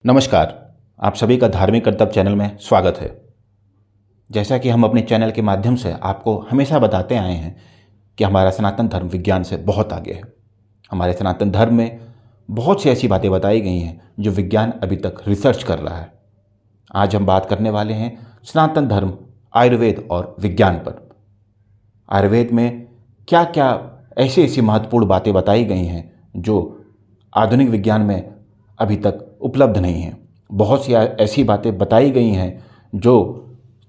नमस्कार, आप सभी का धार्मिक कर्तव्य चैनल में स्वागत है। जैसा कि हम अपने चैनल के माध्यम से आपको हमेशा बताते आए हैं कि हमारा सनातन धर्म विज्ञान से बहुत आगे है। हमारे सनातन धर्म में बहुत सी ऐसी बातें बताई गई हैं जो विज्ञान अभी तक रिसर्च कर रहा है। आज हम बात करने वाले हैं सनातन धर्म, आयुर्वेद और विज्ञान पर। आयुर्वेद में क्या क्या ऐसी महत्वपूर्ण बातें बताई गई हैं जो आधुनिक विज्ञान में अभी तक उपलब्ध नहीं हैं। बहुत सी ऐसी बातें बताई गई हैं जो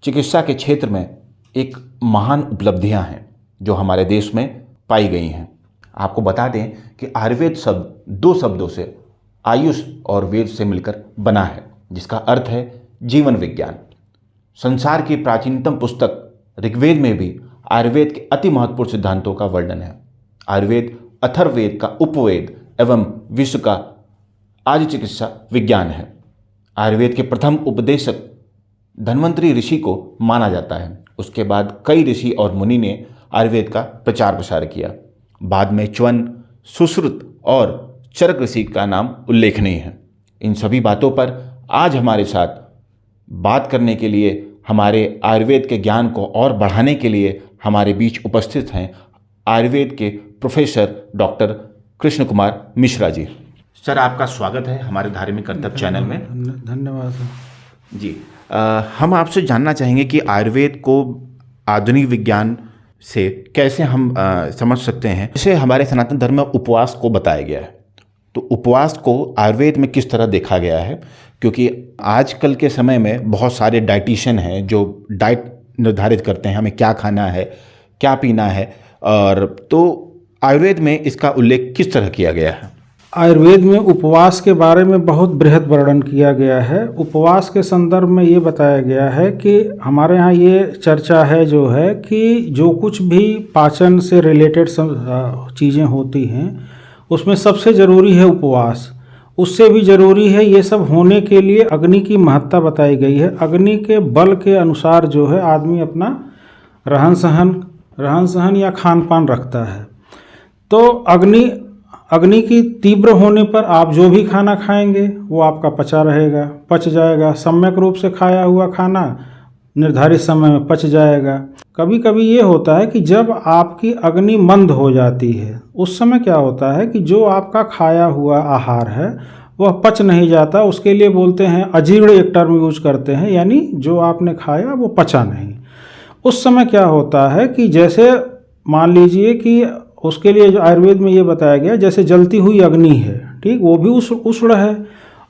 चिकित्सा के क्षेत्र में एक महान उपलब्धियां हैं जो हमारे देश में पाई गई हैं। आपको बता दें कि आयुर्वेद शब्द दो शब्दों से आयुष और वेद से मिलकर बना है, जिसका अर्थ है जीवन विज्ञान। संसार की प्राचीनतम पुस्तक ऋग्वेद में भी आयुर्वेद के अति महत्वपूर्ण सिद्धांतों का वर्णन है। आयुर्वेद अथर्ववेद का उपवेद एवं विश्व का आदि चिकित्सा विज्ञान है। आयुर्वेद के प्रथम उपदेशक धन्वंतरी ऋषि को माना जाता है। उसके बाद कई ऋषि और मुनि ने आयुर्वेद का प्रचार प्रसार किया। बाद में च्वन, सुश्रुत और चरक ऋषि का नाम उल्लेखनीय है। इन सभी बातों पर आज हमारे साथ बात करने के लिए, हमारे आयुर्वेद के ज्ञान को और बढ़ाने के लिए हमारे बीच उपस्थित हैं आयुर्वेद के professor doctor Krishna Kumar Mishra ji. Sir, आपका स्वागत है हमारे धार्मिक कर्तव्य चैनल में। धन्यवाद जी। हम आपसे जानना चाहेंगे कि आयुर्वेद को आधुनिक विज्ञान से कैसे हम समझ सकते हैं। जैसे हमारे सनातन धर्म में उपवास को बताया गया है, तो उपवास को आयुर्वेद में किस तरह देखा गया है? क्योंकि आजकल के समय में बहुत सारे डाइटिशियन हैं जो डाइट निर्धारित करते हैं, हमें क्या खाना है, क्या पीना है, और तो आयुर्वेद में इसका उल्लेख किस तरह किया गया है? आयुर्वेद में उपवास के बारे में बहुत बृहद वर्णन किया गया है। उपवास के संदर्भ में ये बताया गया है कि हमारे यहाँ ये चर्चा है जो है कि जो कुछ भी पाचन से रिलेटेड चीज़ें होती हैं उसमें सबसे ज़रूरी है उपवास। उससे भी ज़रूरी है ये सब होने के लिए अग्नि की महत्ता बताई गई है। अग्नि के बल के अनुसार जो है आदमी अपना रहन सहन या खान पान रखता है। तो अग्नि की तीव्र होने पर आप जो भी खाना खाएंगे वो आपका पच जाएगा। सम्यक रूप से खाया हुआ खाना निर्धारित समय में पच जाएगा। कभी कभी ये होता है कि जब आपकी अग्नि मंद हो जाती है उस समय क्या होता है कि जो आपका खाया हुआ आहार है वह पच नहीं जाता। उसके लिए बोलते हैं अजीर्ण, एक टर्म यूज करते हैं, यानी जो आपने खाया वो पचा नहीं। उस समय क्या होता है कि जैसे मान लीजिए कि उसके लिए जो आयुर्वेद में ये बताया गया, जैसे जलती हुई अग्नि है, ठीक, वो भी उष्ण है,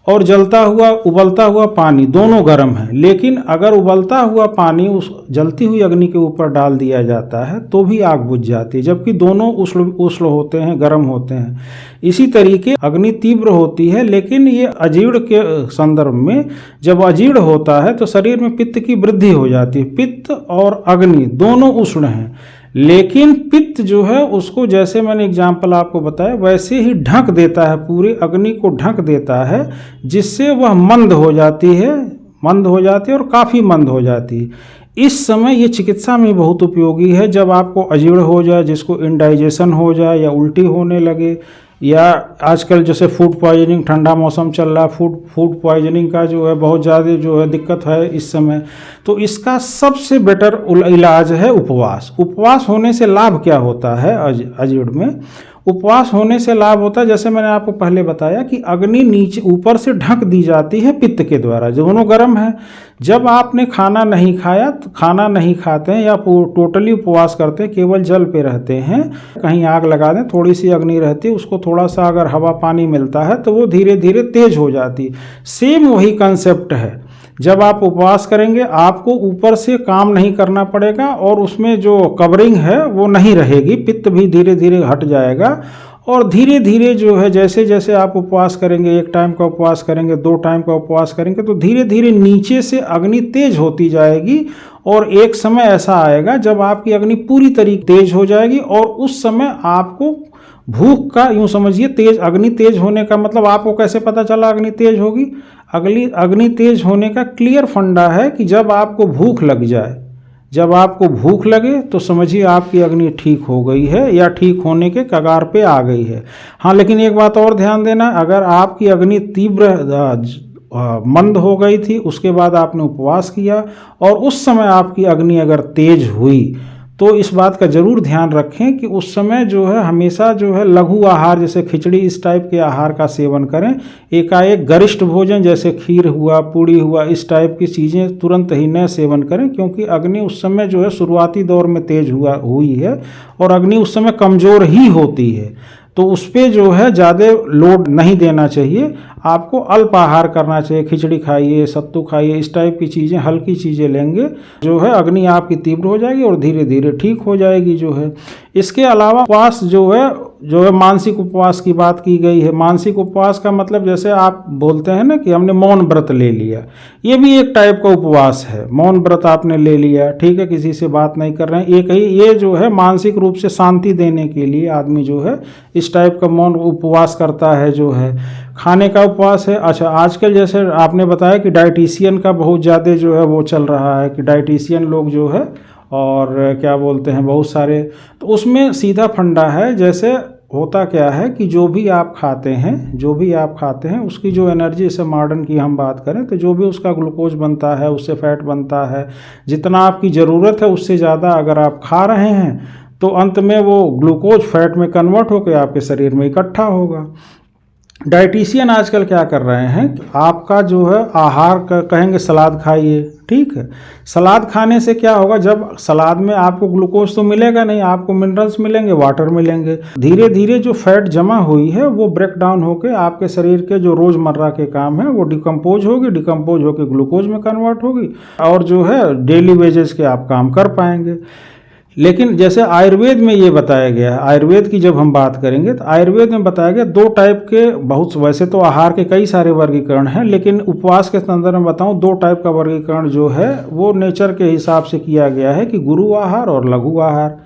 और जलता हुआ उबलता हुआ पानी दोनों गर्म है। लेकिन अगर उबलता हुआ पानी उस जलती हुई अग्नि के ऊपर डाल दिया जाता है तो भी आग बुझ जाती है, जबकि दोनों उष्ण होते हैं, गर्म होते हैं। इसी तरीके अग्नि तीव्र होती है, लेकिन ये अजीर्ण के संदर्भ में जब अजीर्ण होता है तो शरीर में पित्त की वृद्धि हो जाती है। पित्त और अग्नि दोनों उष्ण हैं, लेकिन पित्त जो है उसको, जैसे मैंने एग्जाम्पल आपको बताया, वैसे ही ढक देता है, पूरी अग्नि को ढक देता है, जिससे वह मंद हो जाती है और काफ़ी मंद हो जाती है। इस समय ये चिकित्सा में बहुत उपयोगी है। जब आपको अजीर्ण हो जाए, जिसको इंडाइजेशन हो जाए या उल्टी होने लगे, या आजकल जैसे फूड पॉइजनिंग, ठंडा मौसम चल रहा है, फूड पॉइजनिंग का जो है बहुत ज़्यादा जो है दिक्कत है इस समय, तो इसका सबसे बेटर इलाज है उपवास। उपवास होने से लाभ क्या होता है? अजीर्ण में उपवास होने से लाभ होता है, जैसे मैंने आपको पहले बताया कि अग्नि नीचे ऊपर से ढक दी जाती है पित्त के द्वारा, दोनों गर्म है। जब आपने खाना नहीं खाया, खाना नहीं खाते हैं या टोटली उपवास करते हैं, केवल जल पे रहते हैं, कहीं आग लगा दें, थोड़ी सी अग्नि रहती है, उसको थोड़ा सा अगर हवा पानी मिलता है तो वो धीरे धीरे तेज हो जाती है। सेम वही कंसेप्ट है। जब आप उपवास करेंगे आपको ऊपर से काम नहीं करना पड़ेगा और उसमें जो कवरिंग है वो नहीं रहेगी, पित्त भी धीरे धीरे हट जाएगा, और धीरे धीरे जो है जैसे जैसे आप उपवास करेंगे, एक टाइम का उपवास करेंगे, 2 टाइम का उपवास करेंगे, तो धीरे धीरे नीचे से अग्नि तेज होती जाएगी, और एक समय ऐसा आएगा जब आपकी अग्नि पूरी तरीके तेज हो जाएगी, और उस समय आपको भूख का, यूँ समझिए, अग्नि तेज होने का मतलब आपको कैसे पता चला अग्नि तेज होगी? अग्नि तेज होने का क्लियर फंडा है कि जब आपको भूख लग जाए, जब आपको भूख लगे तो समझिए आपकी अग्नि ठीक हो गई है या ठीक होने के कगार पे आ गई है। हाँ, लेकिन एक बात और ध्यान देना, अगर आपकी अग्नि तीव्र मंद हो गई थी, उसके बाद आपने उपवास किया और उस समय आपकी अग्नि अगर तेज हुई तो इस बात का जरूर ध्यान रखें कि उस समय जो है हमेशा जो है लघु आहार जैसे खिचड़ी इस टाइप के आहार का सेवन करें। एकाएक गरिष्ठ भोजन जैसे खीर हुआ, पूड़ी हुआ, इस टाइप की चीज़ें तुरंत ही न सेवन करें, क्योंकि अग्नि उस समय जो है शुरुआती दौर में तेज हुई है और अग्नि उस समय कमज़ोर ही होती है, तो उस पर जो है ज़्यादा लोड नहीं देना चाहिए। आपको अल्प आहार करना चाहिए, खिचड़ी खाइए, सत्तू खाइए, इस टाइप की चीज़ें, हल्की चीज़ें लेंगे जो है अग्नि आपकी तीव्र हो जाएगी और धीरे धीरे ठीक हो जाएगी जो है। इसके अलावा उपवास जो है मानसिक उपवास की बात की गई है। मानसिक उपवास का मतलब जैसे आप बोलते हैं ना कि हमने मौन व्रत ले लिया, ये भी एक टाइप का उपवास है। मौन व्रत आपने ले लिया, ठीक है, किसी से बात नहीं कर रहे हैं, एक ही ये जो है मानसिक रूप से शांति देने के लिए आदमी जो है इस टाइप का मौन उपवास करता है जो है। खाने का उपवास है। अच्छा, आजकल जैसे आपने बताया कि डाइटिशियन का बहुत ज़्यादा जो है वो चल रहा है कि डाइटिशियन लोग जो है और क्या बोलते हैं बहुत सारे, तो उसमें सीधा फंडा है। जैसे होता क्या है कि जो भी आप खाते हैं उसकी जो एनर्जी, जैसे मॉडर्न की हम बात करें तो जो भी उसका ग्लूकोज बनता है उससे फैट बनता है, जितना आपकी ज़रूरत है उससे ज़्यादा अगर आप खा रहे हैं तो अंत में वो ग्लूकोज फैट में कन्वर्ट होकर आपके शरीर में इकट्ठा होगा। डाइटिशियन आजकल क्या कर रहे हैं कि आपका जो है आहार का कहेंगे सलाद खाइए, ठीक है, सलाद खाने से क्या होगा, जब सलाद में आपको ग्लूकोज तो मिलेगा नहीं, आपको मिनरल्स मिलेंगे, वाटर मिलेंगे, धीरे धीरे जो फैट जमा हुई है वो ब्रेक डाउन होकर आपके शरीर के जो रोज़मर्रा के काम है वो डिकम्पोज होकर ग्लूकोज में कन्वर्ट होगी और जो है डेली वेजेस के आप काम कर पाएंगे। लेकिन जैसे आयुर्वेद में ये बताया गया है, आयुर्वेद की जब हम बात करेंगे तो आयुर्वेद में बताया गया दो टाइप के, बहुत वैसे तो आहार के कई सारे वर्गीकरण हैं, लेकिन उपवास के संदर्भ में बताऊं दो टाइप का वर्गीकरण जो है वो नेचर के हिसाब से किया गया है कि गुरु आहार और लघु आहार।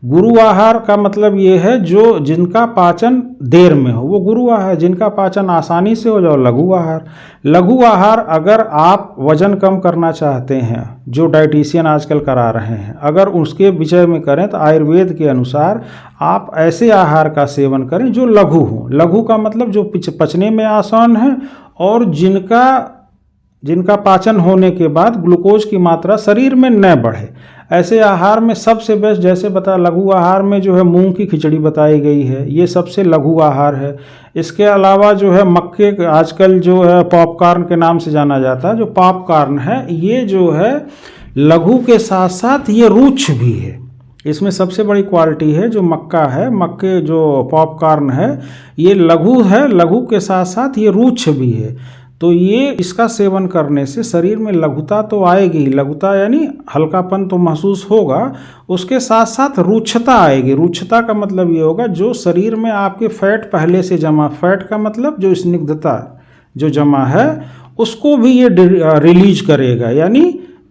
गुरु आहार का मतलब ये है जो जिनका पाचन देर में हो वो गुरु आहार, जिनका पाचन आसानी से हो जाओ लघु आहार। लघु आहार अगर आप वजन कम करना चाहते हैं, जो डाइटिशियन आजकल करा रहे हैं, अगर उसके विषय में करें तो आयुर्वेद के अनुसार आप ऐसे आहार का सेवन करें जो लघु हो। लघु का मतलब जो पचने में आसान है और जिनका पाचन होने के बाद ग्लूकोज की मात्रा शरीर में न बढ़े, ऐसे आहार में सबसे बेस्ट, जैसे बता लघु आहार में जो है मूंग की खिचड़ी बताई गई है, ये सबसे लघु आहार है। इसके अलावा जो है मक्के, आजकल जो है पॉपकॉर्न के नाम से जाना जाता है, जो पॉपकॉर्न है ये जो है लघु के साथ साथ ये रुक्ष भी है। इसमें सबसे बड़ी क्वालिटी है जो मक्का है, मक्के जो पॉपकॉर्न है ये लघु है, लघु के साथ साथ ये रुक्ष भी है। तो ये इसका सेवन करने से शरीर में लघुता तो आएगी, लघुता यानी हल्कापन तो महसूस होगा, उसके साथ साथ रुक्षता आएगी। रुक्षता का मतलब ये होगा जो शरीर में आपके फैट पहले से जमा, फैट का मतलब जो स्निग्धता जो जमा है उसको भी ये रिलीज करेगा। यानी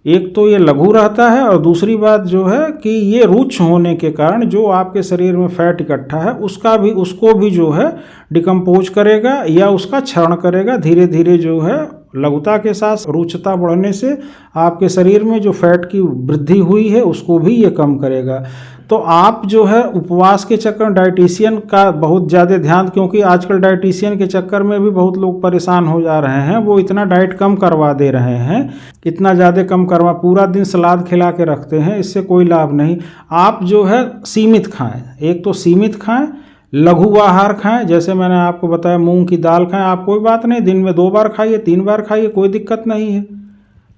एक तो ये लघु रहता है और दूसरी बात जो है कि ये रुक्ष होने के कारण जो आपके शरीर में फैट इकट्ठा है उसको भी जो है डिकम्पोज करेगा या उसका क्षरण करेगा। धीरे धीरे जो है लघुता के साथ रुक्षता बढ़ने से आपके शरीर में जो फैट की वृद्धि हुई है उसको भी ये कम करेगा। तो आप जो है उपवास के चक्कर में डाइटिशियन का बहुत ज़्यादा ध्यान, क्योंकि आजकल डाइटिशियन के चक्कर में भी बहुत लोग परेशान हो जा रहे हैं, वो इतना डाइट कम करवा दे रहे हैं, इतना ज़्यादा कम करवा, पूरा दिन सलाद खिला के रखते हैं, इससे कोई लाभ नहीं। आप जो है सीमित खाएं, एक तो सीमित खाएं, लघु आहार खाएं, जैसे मैंने आपको बताया मूंग की दाल खाएं, आप कोई बात नहीं दिन में 2 बार खाइए 3 बार खाइए, कोई दिक्कत नहीं है।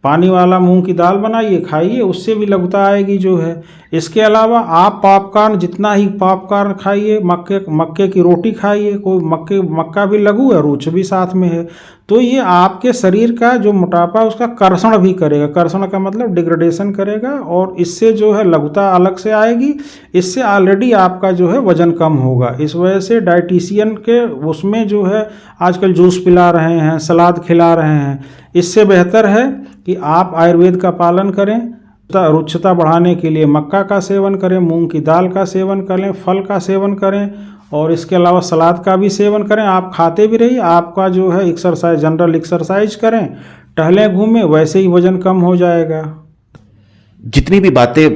पानी वाला मूंग की दाल बनाइए खाइए, उससे भी लघुता आएगी जो है। इसके अलावा आप पॉपकॉर्न, जितना ही पॉपकॉर्न खाइए, मक्के की रोटी खाइए, कोई मक्का भी लघु है, रुच भी साथ में है, तो ये आपके शरीर का जो मोटापा उसका कर्षण भी करेगा। कर्षण का मतलब डिग्रेडेशन करेगा और इससे जो है लघुता अलग से आएगी, इससे ऑलरेडी आपका जो है वजन कम होगा। इस वजह से डाइटिशियन के उसमें जो है आजकल जूस पिला रहे हैं, सलाद खिला रहे हैं, इससे बेहतर है कि आप आयुर्वेद का पालन करें। रुक्षता बढ़ाने के लिए मक्का का सेवन करें, मूंग की दाल का सेवन करें, फल का सेवन करें और इसके अलावा सलाद का भी सेवन करें। आप खाते भी रहिए, आपका जो है एक्सरसाइज, जनरल एक्सरसाइज करें, टहलें घूमें, वैसे ही वजन कम हो जाएगा। जितनी भी बातें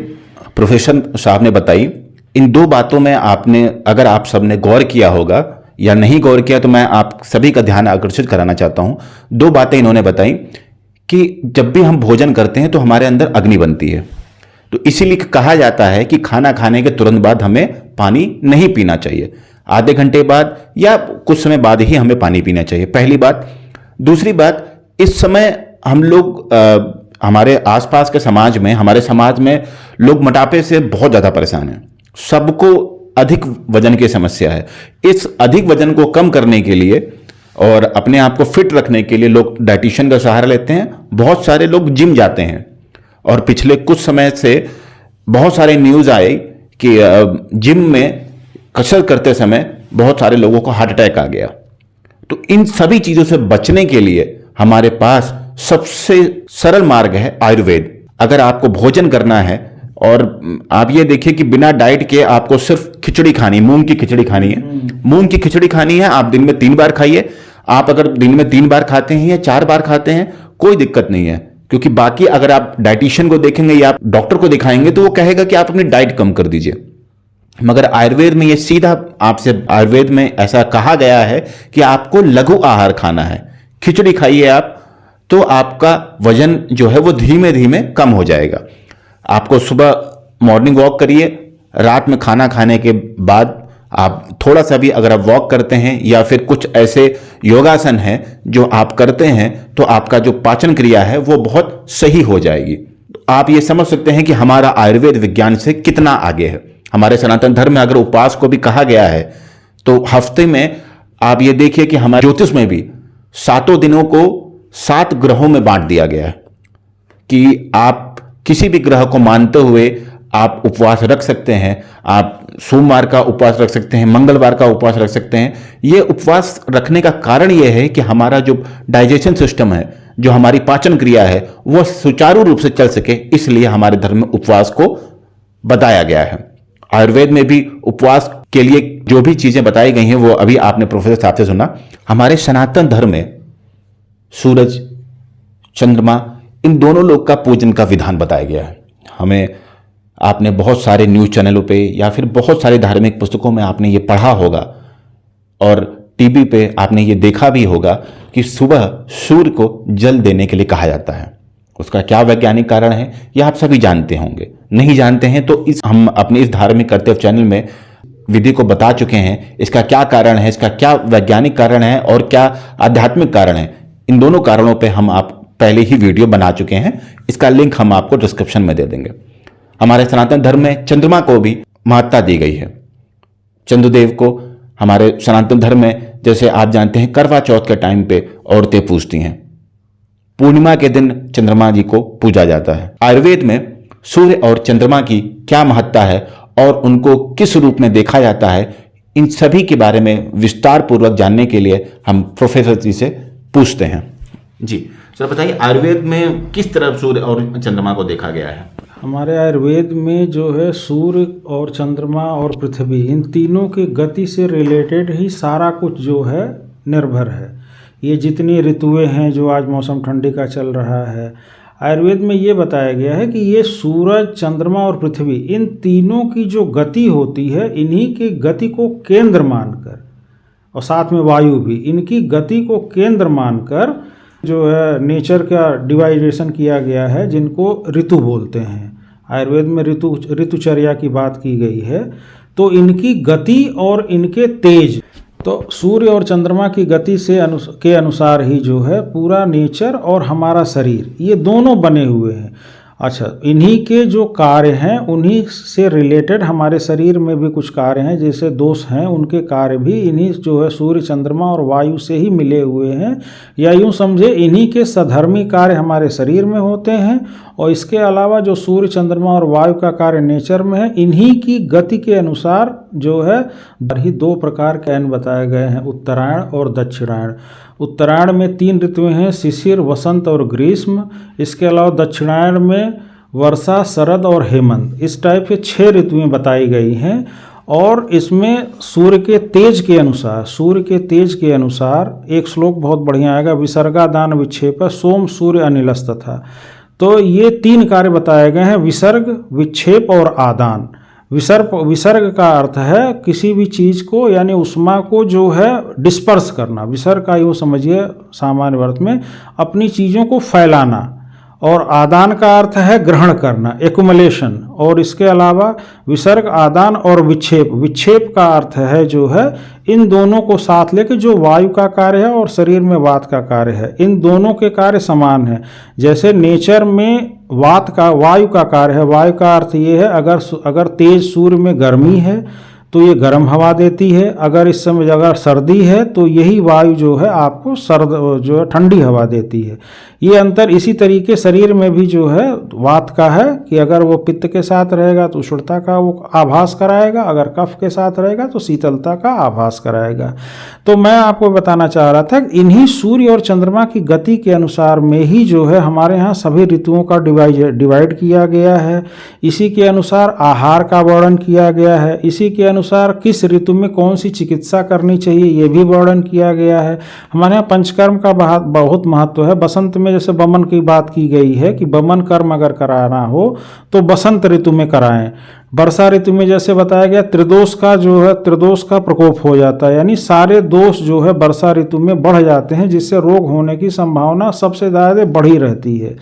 प्रोफेसर साहब ने बताई, इन 2 बातों में आपने, अगर आप सबने गौर किया होगा, या नहीं गौर किया तो मैं आप सभी का ध्यान आकर्षित कराना चाहता हूं। दो बातें इन्होंने बताई कि जब भी हम भोजन करते हैं तो हमारे अंदर अग्नि बनती है, तो इसीलिए कहा जाता है कि खाना खाने के तुरंत बाद हमें पानी नहीं पीना चाहिए, आधे घंटे बाद या कुछ समय बाद ही हमें पानी पीना चाहिए, पहली बात। दूसरी बात, इस समय हम लोग हमारे आसपास के समाज में, हमारे समाज में लोग मोटापे से बहुत ज़्यादा परेशान हैं, सबको अधिक वजन की समस्या है। इस अधिक वजन को कम करने के लिए और अपने आप को फिट रखने के लिए लोग डाइटिशियन का सहारा लेते हैं, बहुत सारे लोग जिम जाते हैं। और पिछले कुछ समय से बहुत सारे न्यूज़ आए कि जिम में कसरत करते समय बहुत सारे लोगों को हार्ट अटैक आ गया। तो इन सभी चीज़ों से बचने के लिए हमारे पास सबसे सरल मार्ग है आयुर्वेद। अगर आपको भोजन करना है और आप ये देखिए कि बिना डाइट के आपको सिर्फ खिचड़ी खानी, मूंग की खिचड़ी खानी है, मूंग की खिचड़ी खानी है, आप दिन में 3 बार खाइए। आप अगर दिन में 3 बार खाते हैं या 4 बार खाते हैं कोई दिक्कत नहीं है, क्योंकि बाकी अगर आप डाइटिशियन को देखेंगे या आप डॉक्टर को दिखाएंगे तो वो कहेगा कि आप अपनी डाइट कम कर दीजिए। मगर आयुर्वेद में ये सीधा आपसे, आयुर्वेद में ऐसा कहा गया है कि आपको लघु आहार खाना है, खिचड़ी खाइए आप, तो आपका वजन जो है वो धीमे धीमे कम हो जाएगा। आपको सुबह मॉर्निंग वॉक करिए, रात में खाना खाने के बाद आप थोड़ा सा भी अगर आप वॉक करते हैं या फिर कुछ ऐसे योगासन हैं जो आप करते हैं तो आपका जो पाचन क्रिया है वो बहुत सही हो जाएगी। आप ये समझ सकते हैं कि हमारा आयुर्वेद विज्ञान से कितना आगे है। हमारे सनातन धर्म में अगर उपवास को भी कहा गया है तो हफ्ते में आप ये देखिए कि हमारे ज्योतिष में भी 7 दिनों को 7 ग्रहों में बांट दिया गया है कि आप किसी भी ग्रह को मानते हुए आप उपवास रख सकते हैं। आप सोमवार का उपवास रख सकते हैं, मंगलवार का उपवास रख सकते हैं। ये उपवास रखने का कारण ये है कि हमारा जो डाइजेशन सिस्टम है, जो हमारी पाचन क्रिया है, वह सुचारू रूप से चल सके, इसलिए हमारे धर्म में उपवास को बताया गया है। आयुर्वेद में भी उपवास के लिए जो भी चीजें बताई गई हैं वो अभी आपने प्रोफेसर साहब से सुना। हमारे सनातन धर्म में सूरज, चंद्रमा, इन दोनों लोग का पूजन का विधान बताया गया है। हमें, आपने बहुत सारे न्यूज़ चैनलों पे या फिर बहुत सारे धार्मिक पुस्तकों में आपने ये पढ़ा होगा और टीवी पे आपने ये देखा भी होगा कि सुबह सूर्य को जल देने के लिए कहा जाता है। उसका क्या वैज्ञानिक कारण है यह आप सभी जानते होंगे, नहीं जानते हैं तो हम अपने इस धार्मिक कर्तव्य चैनल में विधि को बता चुके हैं। इसका क्या कारण है, इसका क्या वैज्ञानिक कारण है और क्या आध्यात्मिक कारण है, इन दोनों कारणों पे हम आप पहले ही वीडियो बना चुके हैं। इसका लिंक हम आपको डिस्क्रिप्शन में दे देंगे। हमारे सनातन धर्म में चंद्रमा को भी महत्ता दी गई है। चंद्रदेव को हमारे सनातन धर्म में, जैसे आप जानते हैं, करवा चौथ के टाइम पे औरतें पूजती हैं। पूर्णिमा के दिन चंद्रमा जी को पूजा जाता है। आयुर्वेद में सूर्य और चंद्रमा की क्या महत्ता है और उनको किस रूप में देखा जाता है, इन सभी के बारे में विस्तार पूर्वक जानने के लिए हम प्रोफेसर जी से पूछते हैं। जी सर, बताइए आयुर्वेद में किस तरह सूर्य और चंद्रमा को देखा गया है? हमारे आयुर्वेद में जो है सूर्य और चंद्रमा और पृथ्वी, इन तीनों की गति से रिलेटेड ही सारा कुछ जो है निर्भर है। ये जितनी ऋतुएं हैं, जो आज मौसम ठंडी का चल रहा है, आयुर्वेद में ये बताया गया है कि ये सूरज, चंद्रमा और पृथ्वी, इन तीनों की जो गति होती है, इन्हीं की गति को केंद्र मानकर, और साथ में वायु भी, इनकी गति को केंद्र मानकर जो है नेचर का डिवाइडेशन किया गया है, जिनको ऋतु बोलते हैं। आयुर्वेद में ऋतुचर्या की बात की गई है। तो इनकी गति और इनके तेज, तो सूर्य और चंद्रमा की गति से के अनुसार ही जो है पूरा नेचर और हमारा शरीर, ये दोनों बने हुए हैं। अच्छा, इन्हीं के जो कार्य हैं उन्हीं से रिलेटेड हमारे शरीर में भी कुछ कार्य हैं, जैसे दोष हैं, उनके कार्य भी इन्हीं जो है सूर्य, चंद्रमा और वायु से ही मिले हुए हैं, या यूं समझे इन्हीं के सधर्मी कार्य हमारे शरीर में होते हैं। और इसके अलावा जो सूर्य, चंद्रमा और वायु का कार्य नेचर में है, इन्हीं की गति के अनुसार जो है ही 2 प्रकार के अयन बताए गए हैं, उत्तरायण और दक्षिणायन। उत्तरायण में 3 ऋतुएं हैं, शिशिर, वसंत और ग्रीष्म। इसके अलावा दक्षिणायन में वर्षा, शरद और हेमंत। इस टाइप से 6 ऋतुएं बताई गई हैं। और इसमें सूर्य के तेज के अनुसार एक श्लोक बहुत बढ़िया आएगा, विसर्गा दान विक्षेप सोम सूर्य अनिलस्त था। तो ये 3 कार्य बताए गए हैं, विसर्ग, विक्षेप और आदान। विसर्ग का अर्थ है किसी भी चीज़ को यानी उष्मा को जो है डिस्पर्स करना। विसर्ग का यूँ समझिए सामान्य अर्थ में अपनी चीज़ों को फैलाना। और आदान का अर्थ है ग्रहण करना, एक्युमुलेशन। और इसके अलावा विसर्ग, आदान और विक्षेप, विक्षेप का अर्थ है जो है इन दोनों को साथ लेके जो वायु का कार्य है और शरीर में वात का कार्य है, इन दोनों के कार्य समान है। जैसे नेचर में वायु का कार्य है। वायु का अर्थ ये है अगर तेज सूर्य में गर्मी है तो ये गर्म हवा देती है, अगर इस समय अगर सर्दी है तो यही वायु जो है आपको जो है ठंडी हवा देती है। ये अंतर इसी तरीके शरीर में भी जो है वात का है कि अगर वो पित्त के साथ रहेगा तो उष्णता का वो आभास कराएगा, अगर कफ के साथ रहेगा तो शीतलता का आभास कराएगा। तो मैं आपको बताना चाह रहा था कि इन्हीं सूर्य और चंद्रमा की गति के अनुसार में ही जो है हमारे यहाँ सभी ऋतुओं का डिवाइड किया गया है। इसी के अनुसार आहार का वर्णन किया गया है। इसी के अनुसार किस ऋतु में कौन सी चिकित्सा करनी चाहिए ये भी वर्णन किया गया है। हमारे यहाँ पंचकर्म का बहुत महत्व है। बसंत में जैसे बमन की बात की गई है कि बमन कर्म अगर कराना हो तो बसंत ऋतु में कराएं। वर्षा ऋतु में जैसे बताया गया त्रिदोष का प्रकोप हो जाता है, यानी सारे दोष जो है वर्षा ऋतु में बढ़ जाते हैं, जिससे रोग होने की संभावना सबसे ज़्यादा बढ़ी रहती है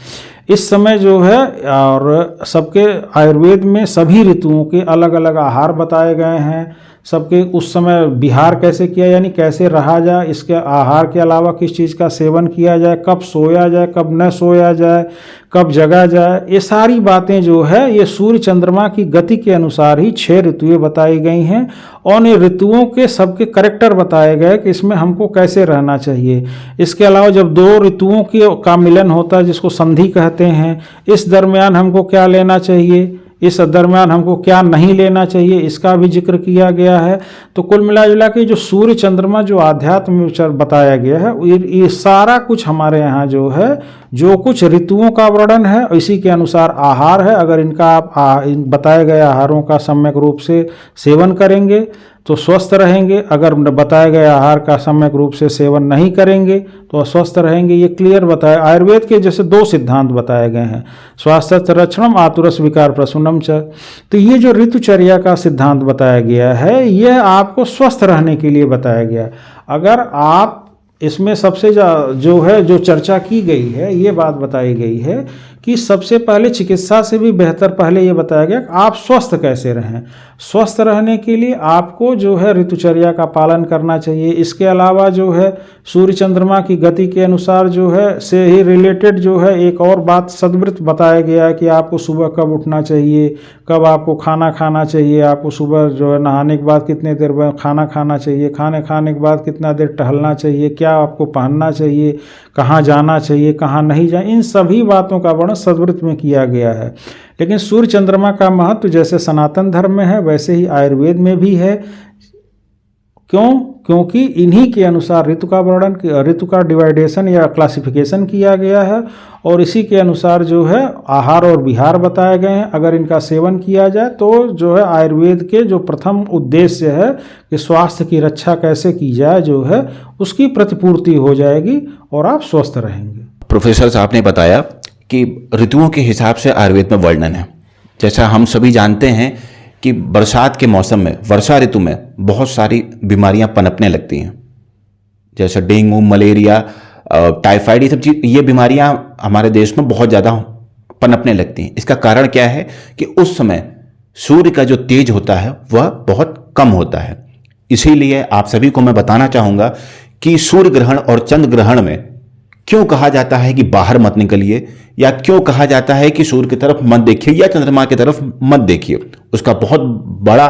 इस समय जो है। और सबके आयुर्वेद में सभी ऋतुओं के अलग अलग आहार बताए गए हैं। सबके उस समय विहार कैसे किया यानी कैसे रहा जाए, इसके आहार के अलावा किस चीज़ का सेवन किया जाए, कब सोया जाए, कब न सोया जाए, कब जगा जाए, ये सारी बातें जो है ये सूर्य चंद्रमा की गति के अनुसार ही 6 ऋतुएं बताई गई हैं। और इन ऋतुओं के सबके करेक्टर बताए गए कि इसमें हमको कैसे रहना चाहिए। इसके अलावा जब 2 ऋतुओं का मिलन होता है जिसको संधि कहते हैं, इस दरमियान हमको क्या लेना चाहिए, इस दरमियान हमको क्या नहीं लेना चाहिए, इसका भी जिक्र किया गया है। तो कुल मिला जुला के जो सूर्य चंद्रमा जो आध्यात्म में बताया गया है ये सारा कुछ हमारे यहाँ जो है जो कुछ ऋतुओं का वर्णन है इसी के अनुसार आहार है। अगर इनका आप इन बताए गए आहारों का सम्यक रूप से सेवन करेंगे तो स्वस्थ रहेंगे, अगर बताए गए आहार का सम्यक रूप से सेवन नहीं करेंगे तो अस्वस्थ रहेंगे। ये क्लियर बताया। आयुर्वेद के जैसे 2 सिद्धांत बताए गए हैं, स्वास्थ्य रक्षणम आतुरस विकार प्रसूनम च। तो ये जो ऋतुचर्या का सिद्धांत बताया गया है यह आपको स्वस्थ रहने के लिए बताया गया है। अगर आप इसमें सबसे जो चर्चा की गई है ये बात बताई गई है कि सबसे पहले चिकित्सा से भी बेहतर पहले ये बताया गया कि आप स्वस्थ कैसे रहें। स्वस्थ रहने के लिए आपको जो है ऋतुचर्या का पालन करना चाहिए। इसके अलावा जो है सूर्य चंद्रमा की गति के अनुसार जो है से ही रिलेटेड जो है एक और बात सदवृत्त बताया गया है कि आपको सुबह कब उठना चाहिए, कब आपको खाना खाना चाहिए, आपको सुबह जो है नहाने के बाद कितने देर बाद खाना खाना चाहिए, खाने के बाद कितना देर टहलना चाहिए, क्या आपको पहनना चाहिए, कहाँ जाना चाहिए, कहाँ नहीं जाए, इन सभी बातों का वर्णन सदवृत्त में किया गया है। लेकिन सूर्य चंद्रमा का महत्व जैसे सनातन धर्म में है वैसे ही आयुर्वेद में भी है। क्योंकि इन्हीं के अनुसार ऋतु का डिवाइडेशन या क्लासिफिकेशन किया गया है और इसी के अनुसार जो है आहार और विहार बताए गए हैं। अगर इनका सेवन किया जाए तो जो है आयुर्वेद के जो प्रथम उद्देश्य है कि स्वास्थ्य की रक्षा कैसे की जाए जो है उसकी प्रतिपूर्ति हो जाएगी और आप स्वस्थ रहेंगे। प्रोफेसर साहब ने बताया कि ऋतुओं के हिसाब से आयुर्वेद में वर्णन है। जैसा हम सभी जानते हैं कि बरसात के मौसम में, वर्षा ऋतु में बहुत सारी बीमारियां पनपने लगती हैं, जैसे डेंगू, मलेरिया, टाइफाइड, ये सब चीज, ये बीमारियां हमारे देश में बहुत ज़्यादा पनपने लगती हैं। इसका कारण क्या है कि उस समय सूर्य का जो तेज होता है वह बहुत कम होता है। इसीलिए आप सभी को मैं बताना चाहूँगा कि सूर्य ग्रहण और चंद्र ग्रहण में क्यों कहा जाता है कि बाहर मत निकलिए, या क्यों कहा जाता है कि सूर्य की तरफ मत देखिए या चंद्रमा की तरफ मत देखिए। उसका बहुत बड़ा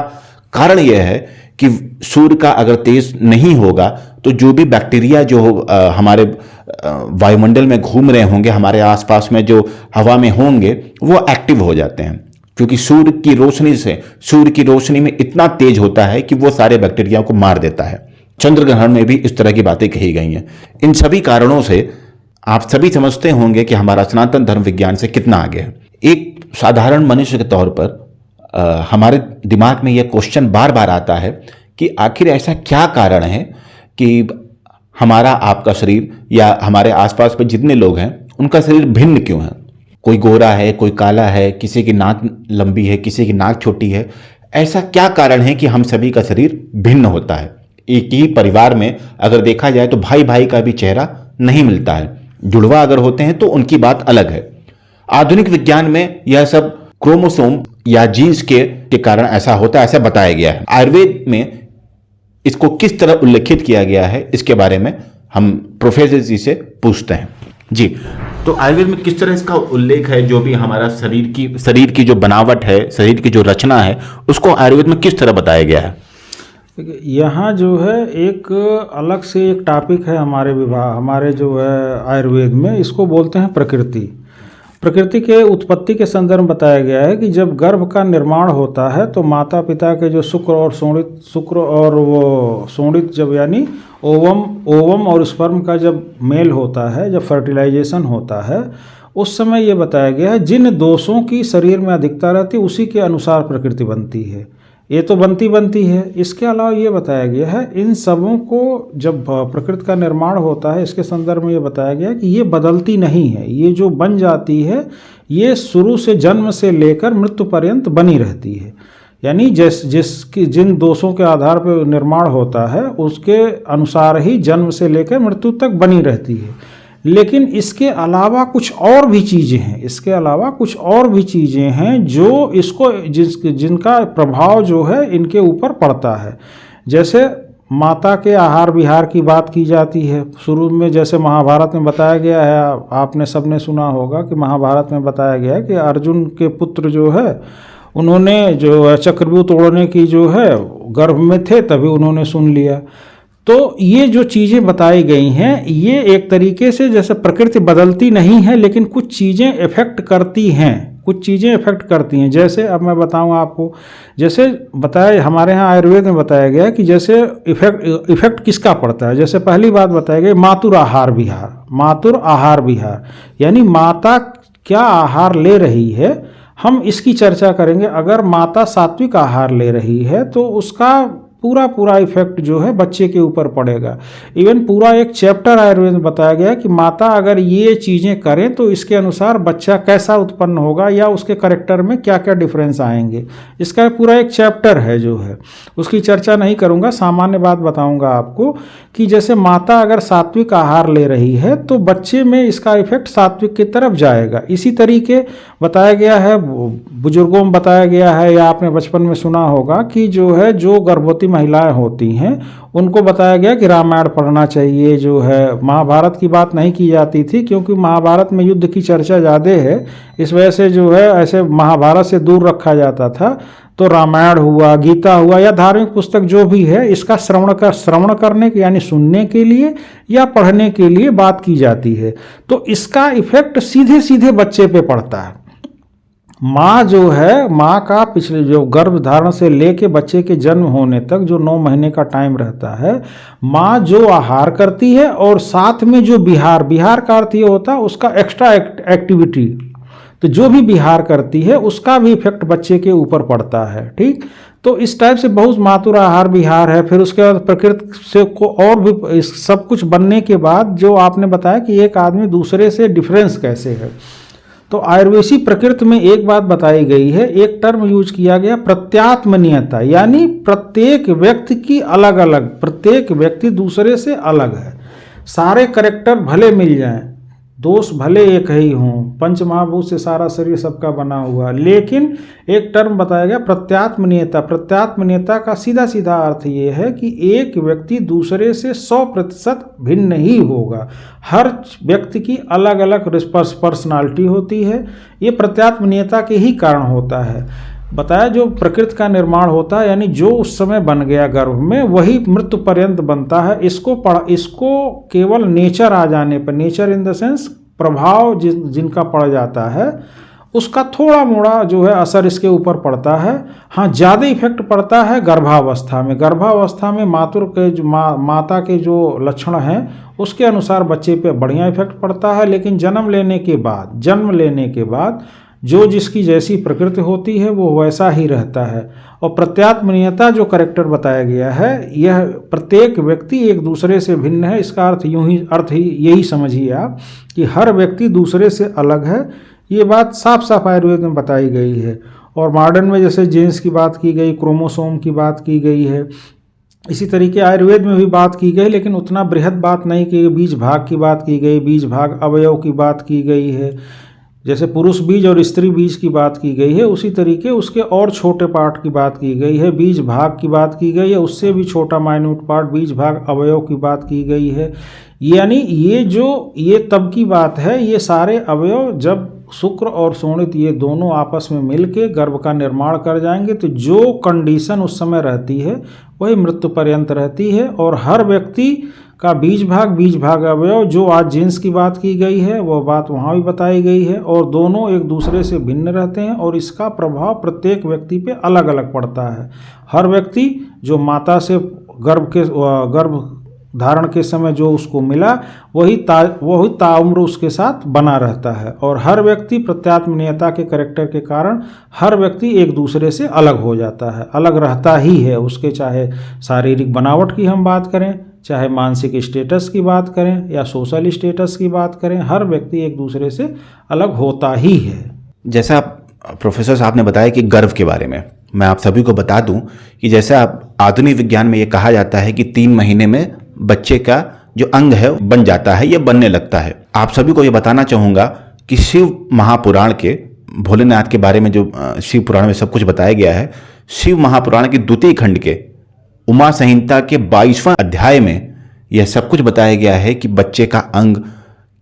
कारण यह है कि सूर्य का अगर तेज नहीं होगा तो जो भी बैक्टीरिया जो हमारे वायुमंडल में घूम रहे होंगे, हमारे आसपास में जो हवा में होंगे, वो एक्टिव हो जाते हैं। क्योंकि सूर्य की रोशनी में इतना तेज होता है कि वो सारे बैक्टीरिया को मार देता है। चंद्र ग्रहण में भी इस तरह की बातें कही गई हैं। इन सभी कारणों से आप सभी समझते होंगे कि हमारा सनातन धर्म विज्ञान से कितना आगे है। एक साधारण मनुष्य के तौर पर हमारे दिमाग में यह क्वेश्चन बार बार आता है कि आखिर ऐसा क्या कारण है कि हमारा आपका शरीर या हमारे आसपास में जितने लोग हैं उनका शरीर भिन्न क्यों है। कोई गोरा है, कोई काला है, किसी की नाक लंबी है, किसी की नाक छोटी है। ऐसा क्या कारण है कि हम सभी का शरीर भिन्न होता है? एक ही परिवार में अगर देखा जाए तो भाई भाई का भी चेहरा नहीं मिलता है। जुड़वा अगर होते हैं तो उनकी बात अलग है। आधुनिक विज्ञान में यह सब क्रोमोसोम या जीन्स के कारण ऐसा होता है, ऐसा बताया गया है। आयुर्वेद में इसको किस तरह उल्लेखित किया गया है, इसके बारे में हम प्रोफेसर जी से पूछते हैं। जी, तो आयुर्वेद में किस तरह इसका उल्लेख है? जो भी हमारा शरीर की जो बनावट है, शरीर की जो रचना है, उसको आयुर्वेद में किस तरह बताया गया है? यहाँ जो है एक अलग से एक टॉपिक है हमारे जो है आयुर्वेद में, इसको बोलते हैं प्रकृति। प्रकृति के उत्पत्ति के संदर्भ में बताया गया है कि जब गर्भ का निर्माण होता है तो माता पिता के जो शुक्र और वो शोणित जब यानी ओवम और स्पर्म का जब मेल होता है, जब फर्टिलाइजेशन होता है, उस समय ये बताया गया है जिन दोषों की शरीर में अधिकता रहती है उसी के अनुसार प्रकृति बनती है। ये तो बनती है। इसके अलावा ये बताया गया है इन सबों को जब प्रकृति का निर्माण होता है, इसके संदर्भ में ये बताया गया है कि ये बदलती नहीं है। ये जो बन जाती है ये शुरू से जन्म से लेकर मृत्यु पर्यंत बनी रहती है। यानी जिन दोषों के आधार पर निर्माण होता है उसके अनुसार ही जन्म से लेकर मृत्यु तक बनी रहती है। लेकिन इसके अलावा कुछ और भी चीज़ें हैं जो इसको जिनका प्रभाव जो है इनके ऊपर पड़ता है। जैसे माता के आहार विहार की बात की जाती है। शुरू में जैसे महाभारत में बताया गया है, आपने सबने सुना होगा कि महाभारत में बताया गया है कि अर्जुन के पुत्र जो है उन्होंने जो चक्रव्यूह तोड़ने की जो है गर्भ में थे, तभी उन्होंने सुन लिया। तो ये जो चीज़ें बताई गई हैं ये एक तरीके से जैसे प्रकृति बदलती नहीं है लेकिन कुछ चीज़ें इफेक्ट करती हैं। जैसे अब मैं बताऊं आपको, जैसे बताया हमारे यहाँ आयुर्वेद में बताया गया कि जैसे इफेक्ट किसका पड़ता है। जैसे पहली बात बताई गई मातुर आहार विहार, यानी माता क्या आहार ले रही है, हम इसकी चर्चा करेंगे। अगर माता सात्विक आहार ले रही है तो उसका पूरा इफेक्ट जो है बच्चे के ऊपर पड़ेगा। इवन पूरा एक चैप्टर आयुर्वेद में बताया गया है कि माता अगर ये चीज़ें करें तो इसके अनुसार बच्चा कैसा उत्पन्न होगा या उसके कैरेक्टर में क्या क्या डिफरेंस आएंगे। इसका पूरा एक चैप्टर है जो है, उसकी चर्चा नहीं करूँगा, सामान्य बात बताऊँगा आपको कि जैसे माता अगर सात्विक आहार ले रही है तो बच्चे में इसका इफेक्ट सात्विक की तरफ जाएगा। इसी तरीके बताया गया है, बुजुर्गों में बताया गया है या आपने बचपन में सुना होगा कि जो गर्भवती महिलाएं होती हैं उनको बताया गया कि रामायण पढ़ना चाहिए। जो है महाभारत की बात नहीं की जाती थी क्योंकि महाभारत में युद्ध की चर्चा ज़्यादा है, इस वजह से जो है ऐसे महाभारत से दूर रखा जाता था। तो रामायण हुआ, गीता हुआ या धार्मिक पुस्तक जो भी है इसका श्रवण करने के यानी सुनने के लिए या पढ़ने के लिए बात की जाती है। तो इसका इफेक्ट सीधे सीधे बच्चे पे पड़ता है। माँ का पिछले जो गर्भ धारण से लेके बच्चे के जन्म होने तक जो 9 महीने का टाइम रहता है, माँ जो आहार करती है और साथ में जो बिहार का अर्थ ये होता है उसका एक्स्ट्रा एक्टिविटी, तो जो भी बिहार करती है उसका भी इफेक्ट बच्चे के ऊपर पड़ता है। ठीक, तो इस टाइप से बहुत मातुर आहार विहार है। फिर उसके बाद प्रकृति से को और भी सब कुछ बनने के बाद जो आपने बताया कि एक आदमी दूसरे से डिफरेंस कैसे है, तो आयुर्वेदी प्रकृति में एक बात बताई गई है, एक टर्म यूज किया गया प्रत्यात्मनीयता, यानी प्रत्येक व्यक्ति की अलग अलग, प्रत्येक व्यक्ति दूसरे से अलग है। सारे कैरेक्टर भले मिल जाएं, दोष भले एक ही हों, पंचमहाभूत से सारा शरीर सबका बना हुआ, लेकिन एक टर्म बताया गया प्रत्यात्मनीयता। प्रत्यात्मनीयता का सीधा सीधा अर्थ ये है कि एक व्यक्ति दूसरे से 100% भिन्न ही होगा। हर व्यक्ति की अलग अलग पर्सनालिटी होती है, ये प्रत्यात्मनीयता के ही कारण होता है। बताया जो प्रकृति का निर्माण होता है यानी जो उस समय बन गया गर्भ में वही मृत्यु पर्यंत बनता है। इसको केवल नेचर आ जाने पर, नेचर इन द सेंस प्रभाव जिनका पड़ जाता है उसका थोड़ा मोड़ा जो है असर इसके ऊपर पड़ता है। हाँ, ज़्यादा इफेक्ट पड़ता है गर्भावस्था में। गर्भावस्था में माता के जो लक्षण हैं उसके अनुसार बच्चे पे बढ़िया इफेक्ट पड़ता है, लेकिन जन्म लेने के बाद जो जिसकी जैसी प्रकृति होती है वो वैसा ही रहता है। और प्रत्यात्मनीयता जो कैरेक्टर बताया गया है, यह प्रत्येक व्यक्ति एक दूसरे से भिन्न है। इसका अर्थ यही समझिए आप कि हर व्यक्ति दूसरे से अलग है। ये बात साफ साफ आयुर्वेद में बताई गई है। और मॉडर्न में जैसे जीन्स की बात की गई, क्रोमोसोम की बात की गई है, इसी तरीके आयुर्वेद में भी बात की गई, लेकिन उतना बृहद बात नहीं की। बीज भाग की बात की गई, बीज भाग अवयव की बात की गई है। जैसे पुरुष बीज और स्त्री बीज की बात की गई है, उसी तरीके उसके और छोटे पार्ट की बात की गई है। बीज भाग की बात की गई है, उससे भी छोटा माइन्यूट पार्ट बीज भाग अवयव की बात की गई है। यानी ये तब की बात है, ये सारे अवयव जब शुक्र और शोणित ये दोनों आपस में मिलके गर्भ का निर्माण कर जाएंगे तो जो कंडीशन उस समय रहती है वही मृत्यु पर्यंत रहती है। और हर व्यक्ति का बीज भाग अवयव, जो आज जीन्स की बात की गई है वह बात वहाँ भी बताई गई है, और दोनों एक दूसरे से भिन्न रहते हैं और इसका प्रभाव प्रत्येक व्यक्ति पे अलग अलग पड़ता है। हर व्यक्ति जो माता से गर्भ धारण के समय जो उसको मिला वही ताउम्र उसके साथ बना रहता है। और हर व्यक्ति प्रत्यात्मनीयता के कैरेक्टर के कारण हर व्यक्ति एक दूसरे से अलग हो जाता है, अलग रहता ही है। उसके चाहे शारीरिक बनावट की हम बात करें, चाहे मानसिक स्टेटस की बात करें या सोशल स्टेटस की बात करें, हर व्यक्ति एक दूसरे से अलग होता ही है। जैसा प्रोफेसर साहब ने बताया कि गर्भ के बारे में, मैं आप सभी को बता दूं कि जैसा आधुनिक विज्ञान में ये कहा जाता है कि 3 महीने में बच्चे का जो अंग है बन जाता है, ये बनने लगता है। आप सभी को ये बताना चाहूँगा कि शिव महापुराण के, भोलेनाथ के बारे में जो शिव पुराण में सब कुछ बताया गया है, शिव महापुराण के 2 खंड के उमा संहिता के 22वां अध्याय में यह सब कुछ बताया गया है कि बच्चे का अंग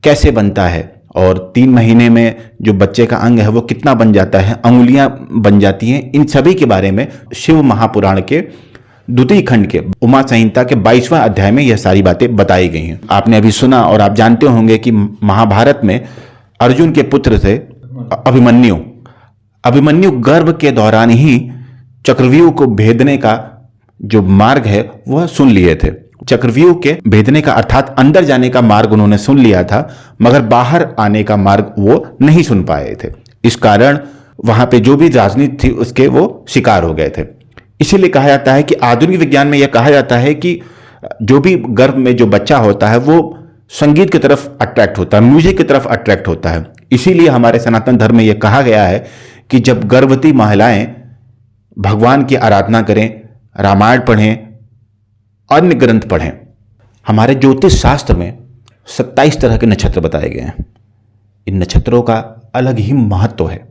कैसे बनता है और 3 महीने में जो बच्चे का अंग है वो कितना बन जाता है, अंगुलियां बन जाती हैं। इन सभी के बारे में शिव महापुराण के 2 खंड के उमा संहिता के 22वां अध्याय में यह सारी बातें बताई गई हैं। आपने अभी सुना और आप जानते होंगे कि महाभारत में अर्जुन के पुत्र थे अभिमन्यु गर्भ के दौरान ही चक्रव्यूह को भेदने का जो मार्ग है वह सुन लिए थे। चक्रव्यूह के भेदने का अर्थात अंदर जाने का मार्ग उन्होंने सुन लिया था, मगर बाहर आने का मार्ग वो नहीं सुन पाए थे। इस कारण वहां पे जो भी राजनीति थी उसके वो शिकार हो गए थे। इसीलिए कहा जाता है कि आधुनिक विज्ञान में यह कहा जाता है कि जो भी गर्भ में जो बच्चा होता है वो संगीत की तरफ अट्रैक्ट होता है, म्यूजिक की तरफ अट्रैक्ट होता है। इसीलिए हमारे सनातन धर्म में यह कहा गया है कि जब गर्भवती महिलाएं भगवान की आराधना करें, रामायण पढ़ें, अन्य ग्रंथ पढ़ें। हमारे ज्योतिष शास्त्र में 27 तरह के नक्षत्र बताए गए हैं। इन नक्षत्रों का अलग ही महत्व है।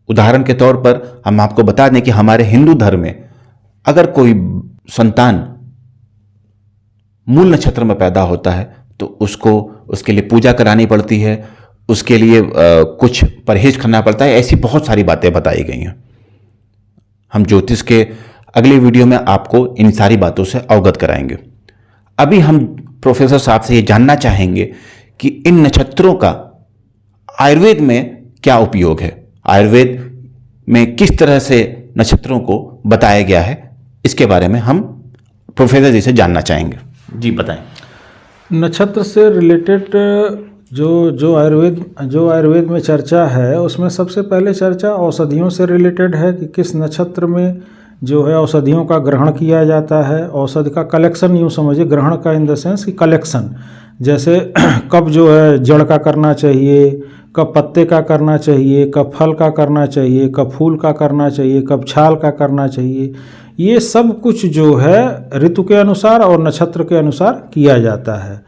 उदाहरण के तौर पर हम आपको बता दें कि हमारे हिंदू धर्म में अगर कोई संतान मूल नक्षत्र में पैदा होता है तो उसके लिए पूजा करानी पड़ती है, उसके लिए कुछ परहेज करना पड़ता है। ऐसी बहुत सारी बातें बताई गई हैं। हम ज्योतिष के अगले वीडियो में आपको इन सारी बातों से अवगत कराएंगे। अभी हम प्रोफेसर साहब से ये जानना चाहेंगे कि इन नक्षत्रों का आयुर्वेद में क्या उपयोग है, आयुर्वेद में किस तरह से नक्षत्रों को बताया गया है, इसके बारे में हम प्रोफेसर जी से जानना चाहेंगे। जी बताएं। नक्षत्र से रिलेटेड जो आयुर्वेद में चर्चा है उसमें सबसे पहले चर्चा औषधियों से रिलेटेड है कि किस नक्षत्र में जो है औषधियों का ग्रहण किया जाता है। औषधि का कलेक्शन यूँ समझिए, ग्रहण का इन द सेंस कि कलेक्शन, जैसे कब जो है जड़ का करना चाहिए, कब पत्ते का करना चाहिए, कब फल का करना चाहिए, कब फूल का करना चाहिए, कब छाल का करना चाहिए। ये सब कुछ जो है ऋतु के अनुसार और नक्षत्र के अनुसार किया जाता है।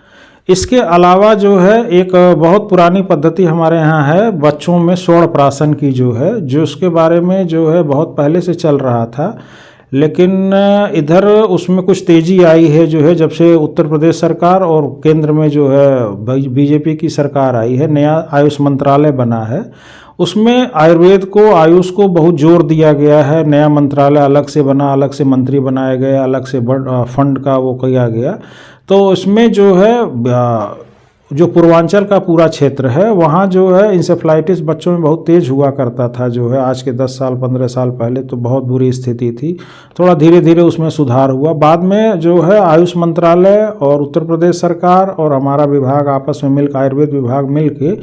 इसके अलावा जो है एक बहुत पुरानी पद्धति हमारे यहाँ है बच्चों में स्वर्ण की जो है, जो उसके बारे में जो है बहुत पहले से चल रहा था, लेकिन इधर उसमें कुछ तेज़ी आई है जो है जब से उत्तर प्रदेश सरकार और केंद्र में जो है बीजेपी की सरकार आई है, नया आयुष मंत्रालय बना है। उसमें आयुर्वेद को, आयुष को बहुत जोर दिया गया है। नया मंत्रालय अलग से बना, अलग से मंत्री बनाए गए, अलग से फंड का वो किया गया। तो इसमें जो है जो पूर्वांचल का पूरा क्षेत्र है वहाँ जो है इंसेफ्लाइटिस बच्चों में बहुत तेज़ हुआ करता था। जो है आज के 10 साल 15 साल पहले तो बहुत बुरी स्थिति थी, थोड़ा धीरे धीरे उसमें सुधार हुआ। बाद में जो है आयुष मंत्रालय और उत्तर प्रदेश सरकार और हमारा विभाग आपस में मिलकर, आयुर्वेद विभाग मिल के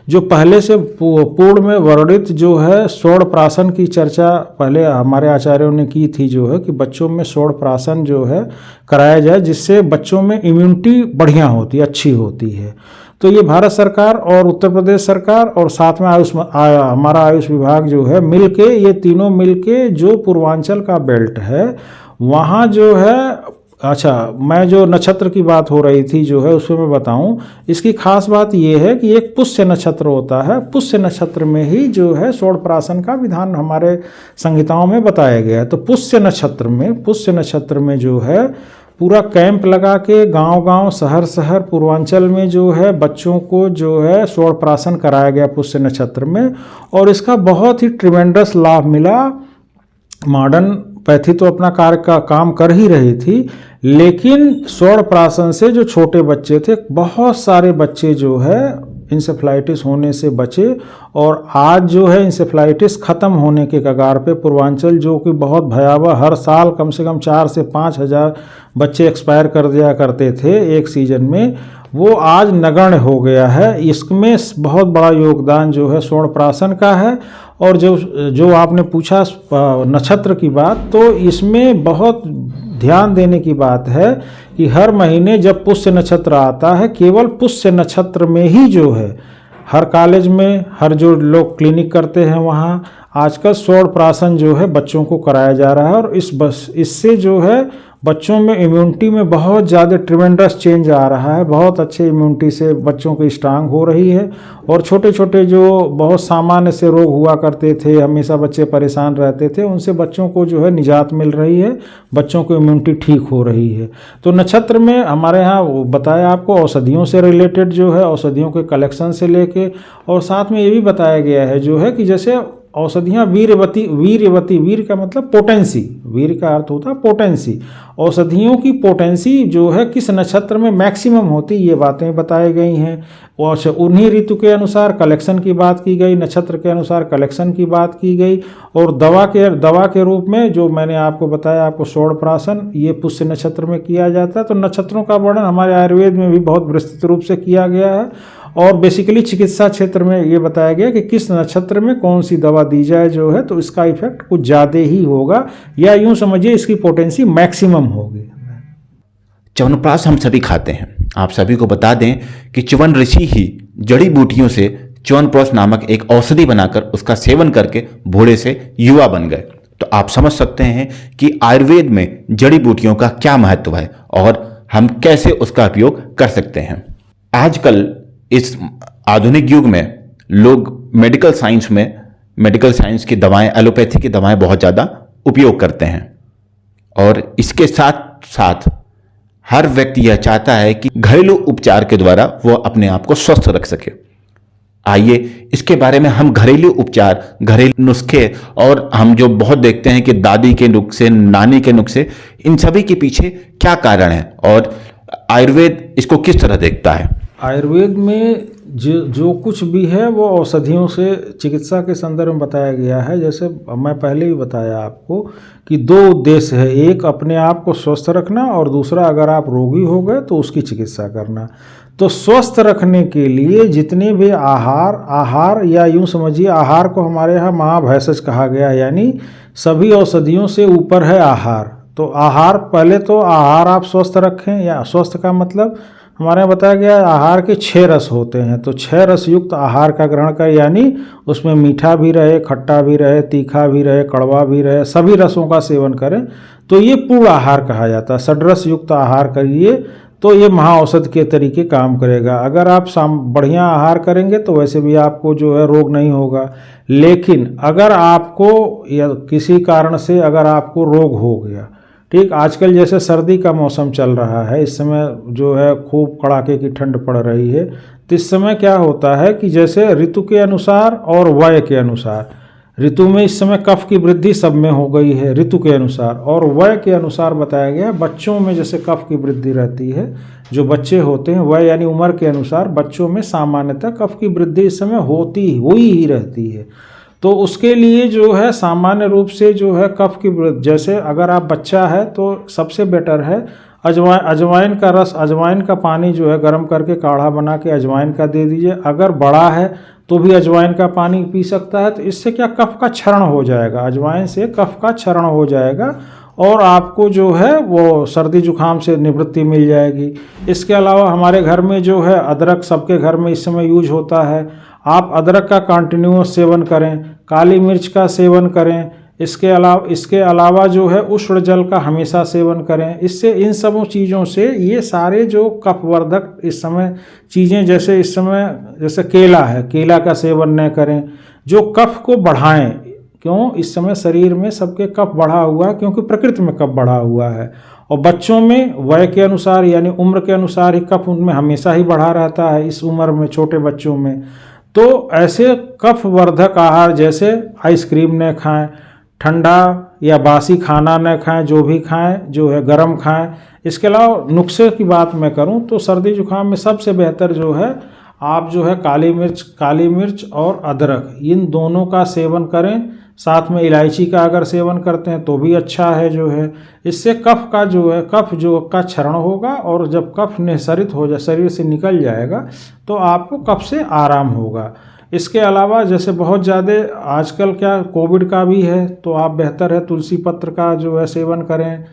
जो पहले से पूर्ण में वर्णित जो है स्वर्ण की चर्चा पहले हमारे आचार्यों ने की थी, जो है कि बच्चों में स्वर्ण जो है कराया जाए, जिससे बच्चों में इम्यूनिटी बढ़िया होती है, अच्छी होती है। तो ये भारत सरकार और उत्तर प्रदेश सरकार और साथ में हमारा आयुष विभाग जो है मिलके, ये तीनों मिलके जो पूर्वांचल का बेल्ट है वहाँ जो है, अच्छा मैं जो नक्षत्र की बात हो रही थी जो है उसमें मैं बताऊं, इसकी खास बात ये है कि एक पुष्य नक्षत्र होता है, पुष्य नक्षत्र में ही जो है षोडप्राशन का विधान हमारे संहिताओं में बताया गया है। तो पुष्य नक्षत्र में जो है पूरा कैंप लगा के गांव-गांव, शहर पूर्वांचल में जो है बच्चों को जो है षोडप्राशन कराया गया पुष्य नक्षत्र में, और इसका बहुत ही ट्रिमेंडस लाभ मिला। मॉडर्न पैथी तो अपना कार्य का काम कर ही रही थी, लेकिन षोडप्राशन से जो छोटे बच्चे थे, बहुत सारे बच्चे जो है इंसेफ्लाइटिस होने से बचे, और आज जो है इंसेफ्लाइटिस ख़त्म होने के कगार पे पूर्वांचल, जो कि बहुत भयावह, हर साल कम से कम 4 से 5 हज़ार बच्चे एक्सपायर कर दिया करते थे एक सीजन में, वो आज नगण्य हो गया है। इसमें बहुत बड़ा योगदान जो है षोडप्राशन का है। और जो आपने पूछा नक्षत्र की बात, तो इसमें बहुत ध्यान देने की बात है कि हर महीने जब पुष्य नक्षत्र आता है, केवल पुष्य नक्षत्र में ही जो है हर कॉलेज में, हर जो लोग क्लिनिक करते हैं वहाँ आजकल षोडप्राशन जो है बच्चों को कराया जा रहा है, और इससे जो है बच्चों में इम्यूनिटी में बहुत ज़्यादा ट्रिमेंडस चेंज आ रहा है। बहुत अच्छे इम्यूनिटी से बच्चों की स्ट्रांग हो रही है, और छोटे छोटे जो बहुत सामान्य से रोग हुआ करते थे, हमेशा बच्चे परेशान रहते थे, उनसे बच्चों को जो है निजात मिल रही है, बच्चों की इम्यूनिटी ठीक हो रही है। तो नक्षत्र में हमारे यहाँ बताया आपको औषधियों से रिलेटेड जो है, औषधियों के कलेक्शन से लेके, और साथ में ये भी बताया गया है जो है कि जैसे औषधियाँ वीर्यवती, वीर का मतलब पोटेंसी, वीर का अर्थ होता है पोटेंसी, औषधियों की पोटेंसी जो है किस नक्षत्र में मैक्सिमम होती, ये बातें बताई गई हैं। और उन्हीं ऋतु के अनुसार कलेक्शन की बात की गई, नक्षत्र के अनुसार कलेक्शन की बात की गई, और दवा के रूप में जो मैंने आपको बताया, आपको षोडप्राशन ये पुष्य नक्षत्र में किया जाता है। तो नक्षत्रों का वर्णन हमारे आयुर्वेद में भी बहुत विस्तृत रूप से किया गया है, और बेसिकली चिकित्सा क्षेत्र में ये बताया गया कि किस नक्षत्र में कौन सी दवा दी जाए जो है, तो इसका इफेक्ट कुछ ज़्यादा ही होगा, या यूँ समझिए इसकी पोटेंसी मैक्सिमम होगी। च्यवनप्राश हम सभी खाते हैं। आप सभी को बता दें कि च्यवन ऋषि ही जड़ी बूटियों से च्यवनप्राश नामक एक औषधि बनाकर उसका सेवन करके बूढ़े से युवा बन गए। तो आप समझ सकते हैं कि आयुर्वेद में जड़ी बूटियों का क्या महत्व है और हम कैसे उसका उपयोग कर सकते हैं। आजकल इस आधुनिक युग में लोग मेडिकल साइंस की दवाएं, एलोपैथी की दवाएं बहुत ज़्यादा उपयोग करते हैं, और इसके साथ साथ हर व्यक्ति यह चाहता है कि घरेलू उपचार के द्वारा वो अपने आप को स्वस्थ रख सके। आइए इसके बारे में हम घरेलू उपचार, घरेलू नुस्खे, और हम जो बहुत देखते हैं कि दादी के नुस्खे, नानी के नुस्खे, इन सभी के पीछे क्या कारण है और आयुर्वेद इसको किस तरह देखता है। आयुर्वेद में जो कुछ भी है वो औषधियों से चिकित्सा के संदर्भ में बताया गया है। जैसे मैं पहले ही बताया आपको कि 2 उद्देश्य है, एक अपने आप को स्वस्थ रखना, और दूसरा अगर आप रोगी हो गए तो उसकी चिकित्सा करना। तो स्वस्थ रखने के लिए जितने भी आहार या यूँ समझिए आहार को हमारे यहाँ महाभैषज कहा गया है, यानी सभी औषधियों से ऊपर है आहार। तो आहार, पहले तो आहार आप स्वस्थ रखें, या स्वस्थ का मतलब हमारे यहाँ बताया गया आहार के 6 रस होते हैं। तो 6 रस युक्त आहार का ग्रहण करें, यानी उसमें मीठा भी रहे, खट्टा भी रहे, तीखा भी रहे, कड़वा भी रहे, सभी रसों का सेवन करें, तो ये पूर्ण आहार कहा जाता है। षड्रस युक्त आहार करिए तो ये महाऔषध के तरीके काम करेगा। अगर आप बढ़िया आहार करेंगे तो वैसे भी आपको जो है रोग नहीं होगा, लेकिन अगर आपको या किसी कारण से अगर आपको रोग हो गया, ठीक, आजकल जैसे सर्दी का मौसम चल रहा है, इस समय जो है खूब कड़ाके की ठंड पड़ रही है, तो इस समय क्या होता है कि जैसे ऋतु के अनुसार और वय के अनुसार, ऋतु में इस समय कफ की वृद्धि सब में हो गई है ऋतु के अनुसार, और वय के अनुसार बताया गया बच्चों में जैसे कफ की वृद्धि रहती है, जो बच्चे होते हैं वय यानी उम्र के अनुसार बच्चों में सामान्यतः कफ की वृद्धि इस समय हुई ही रहती है। तो उसके लिए जो है सामान्य रूप से जो है कफ की वृद्धि, जैसे अगर आप बच्चा है तो सबसे बेटर है अजवाइन का रस, अजवाइन का पानी जो है गर्म करके काढ़ा बना के अजवाइन का दे दीजिए। अगर बड़ा है तो भी अजवाइन का पानी पी सकता है। तो इससे क्या कफ का क्षरण हो जाएगा, अजवाइन से कफ का क्षरण हो जाएगा और आपको जो है वो सर्दी जुकाम से निवृत्ति मिल जाएगी। इसके अलावा हमारे घर में जो है अदरक सबके घर में इस समय यूज होता है। आप अदरक का कंटिन्यूअस सेवन करें, काली मिर्च का सेवन करें। इसके अलावा जो है उष्ण जल का हमेशा सेवन करें। इससे इन सब चीज़ों से ये सारे जो कफवर्धक इस समय चीज़ें, जैसे इस समय जैसे केला है, केला का सेवन न करें जो कफ को बढ़ाएं। क्यों? इस समय शरीर में सबके कफ बढ़ा हुआ है, क्योंकि प्रकृति में कफ बढ़ा हुआ है। और बच्चों में वय के अनुसार यानी उम्र के अनुसार ही कफ उनमें हमेशा ही बढ़ा रहता है इस उम्र में, छोटे बच्चों में। तो ऐसे कफवर्धक आहार जैसे आइसक्रीम न खाएं, ठंडा या बासी खाना न खाएं, जो भी खाएं जो है गर्म खाएं। इसके अलावा नुस्खे की बात मैं करूं तो सर्दी जुकाम में सबसे बेहतर जो है आप जो है काली मिर्च और अदरक इन दोनों का सेवन करें। साथ में इलायची का अगर सेवन करते हैं तो भी अच्छा है जो है। इससे कफ का क्षरण होगा और जब कफ निःसरित हो जाए, शरीर से निकल जाएगा, तो आपको कफ से आराम होगा। इसके अलावा जैसे बहुत ज़्यादा आजकल कोविड का भी है, तो आप बेहतर है तुलसी पत्र का जो है सेवन करें।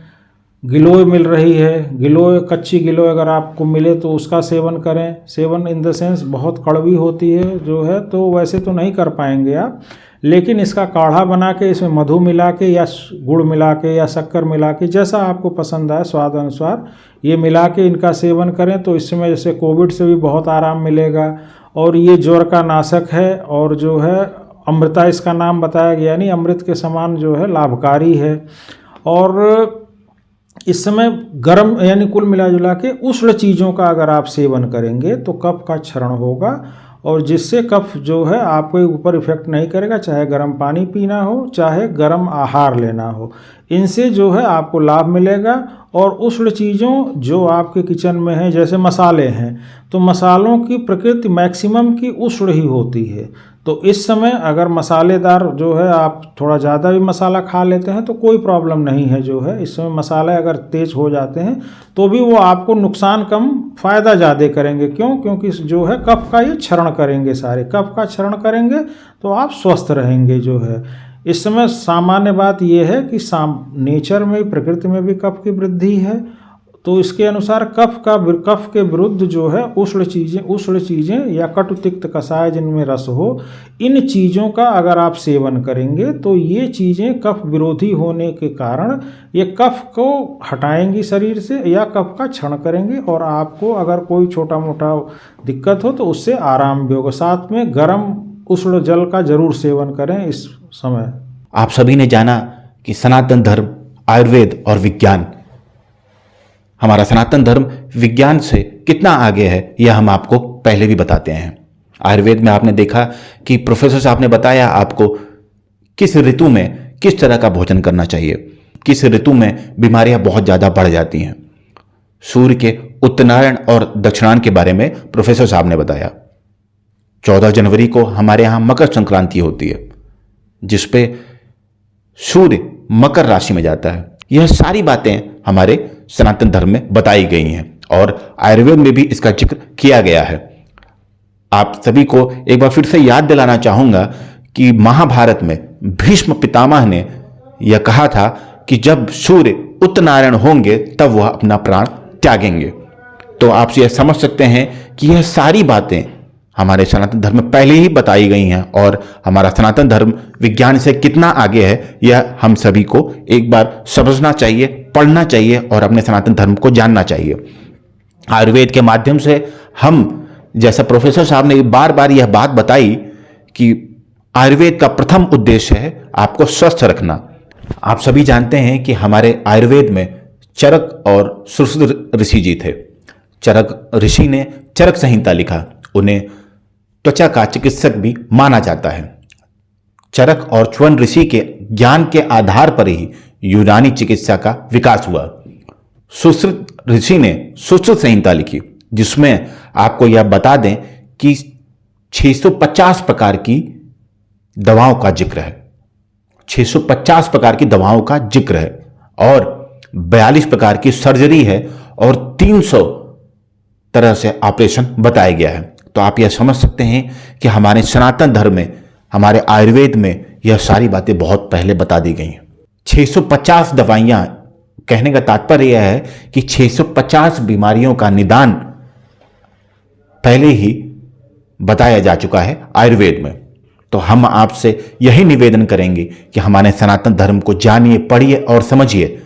गिलोय मिल रही है, गिलोय कच्ची गिलोय अगर आपको मिले तो उसका सेवन करें। सेवन इन द सेंस बहुत कड़वी होती है जो है, तो वैसे तो नहीं कर पाएंगे आप, लेकिन इसका काढ़ा बना के इसमें मधु मिला के या गुड़ मिला के या शक्कर मिला के, जैसा आपको पसंद आए स्वाद अनुसार, ये मिला के इनका सेवन करें तो इसमें जैसे कोविड से भी बहुत आराम मिलेगा। और ये ज्वर का नाशक है और जो है अमृता इसका नाम बताया गया, यानी अमृत के समान जो है लाभकारी है। और इस समय गर्म यानी कुल मिला जुला के उष्ण चीज़ों का अगर आप सेवन करेंगे तो कफ का क्षरण होगा, और जिससे कफ जो है आपके ऊपर इफेक्ट नहीं करेगा, चाहे गर्म पानी पीना हो चाहे गर्म आहार लेना हो, इनसे जो है आपको लाभ मिलेगा। और उष्ण चीज़ों जो आपके किचन में है, जैसे मसाले हैं, तो मसालों की प्रकृति मैक्सिमम की उष्ण ही होती है। तो इस समय अगर मसालेदार जो है आप थोड़ा ज़्यादा भी मसाला खा लेते हैं तो कोई प्रॉब्लम नहीं है जो है। इस समय मसाले अगर तेज़ हो जाते हैं तो भी वो आपको नुकसान कम फ़ायदा ज़्यादा करेंगे। क्यों? क्योंकि जो है कफ का ये क्षरण करेंगे, सारे कफ का क्षरण करेंगे तो आप स्वस्थ रहेंगे जो है। इस समय सामान्य बात यह है कि नेचर में, प्रकृति में भी कफ की वृद्धि है, तो इसके अनुसार कफ के विरुद्ध जो है उष्ण चीज़ें या कटु तिक्त कषाय जिनमें रस हो, इन चीज़ों का अगर आप सेवन करेंगे तो ये चीज़ें कफ विरोधी होने के कारण ये कफ को हटाएंगी शरीर से या कफ का क्षरण करेंगे, और आपको अगर कोई छोटा मोटा दिक्कत हो तो उससे आराम भी होगा। साथ में गर्म उष्ण जल का जरूर सेवन करें इस समय। आप सभी ने जाना कि सनातन धर्म, आयुर्वेद और विज्ञान, हमारा सनातन धर्म विज्ञान से कितना आगे है यह हम आपको पहले भी बताते हैं। आयुर्वेद में आपने देखा कि प्रोफेसर साहब ने बताया आपको किस ऋतु में किस तरह का भोजन करना चाहिए, किस ऋतु में बीमारियां बहुत ज़्यादा बढ़ जाती हैं। सूर्य के उत्तरायण और दक्षिणायन के बारे में प्रोफेसर साहब ने बताया। 14 जनवरी को हमारे यहाँ मकर संक्रांति होती है, जिसपे सूर्य मकर राशि में जाता है। यह सारी बातें हमारे सनातन धर्म में बताई गई हैं और आयुर्वेद में भी इसका जिक्र किया गया है। आप सभी को एक बार फिर से याद दिलाना चाहूंगा कि महाभारत में भीष्म पितामह ने यह कहा था कि जब सूर्य उत्तरायण होंगे तब वह अपना प्राण त्यागेंगे। तो आप यह समझ सकते हैं कि यह सारी बातें हमारे सनातन धर्म में पहले ही बताई गई हैं और हमारा सनातन धर्म विज्ञान से कितना आगे है यह हम सभी को एक बार समझना चाहिए, पढ़ना चाहिए और अपने सनातन धर्म को जानना चाहिए। आयुर्वेद के माध्यम से हम, जैसा प्रोफेसर साहब ने बार बार यह बात बताई कि आयुर्वेद का प्रथम उद्देश्य है आपको स्वस्थ रखना। आप सभी जानते हैं कि हमारे आयुर्वेद में चरक और सुश्रुत ऋषि जी थे। चरक ऋषि ने चरक संहिता लिखा, उन्हें त्वचा का चिकित्सक भी माना जाता है। चरक और च्वन ऋषि के ज्ञान के आधार पर ही यूनानी चिकित्सा का विकास हुआ। सुश्रुत ऋषि ने सुश्रुत संहिता लिखी, जिसमें आपको यह बता दें कि 650 प्रकार की दवाओं का जिक्र है। 650 प्रकार की दवाओं का जिक्र है और 42 प्रकार की सर्जरी है और 300 तरह से ऑपरेशन बताया गया है। तो आप यह समझ सकते हैं कि हमारे सनातन धर्म में, हमारे आयुर्वेद में यह सारी बातें बहुत पहले बता दी गई हैं। 650 दवाइयां, कहने का तात्पर्य यह है कि 650 बीमारियों का निदान पहले ही बताया जा चुका है आयुर्वेद में। तो हम आपसे यही निवेदन करेंगे कि हमारे सनातन धर्म को जानिए, पढ़िए और समझिए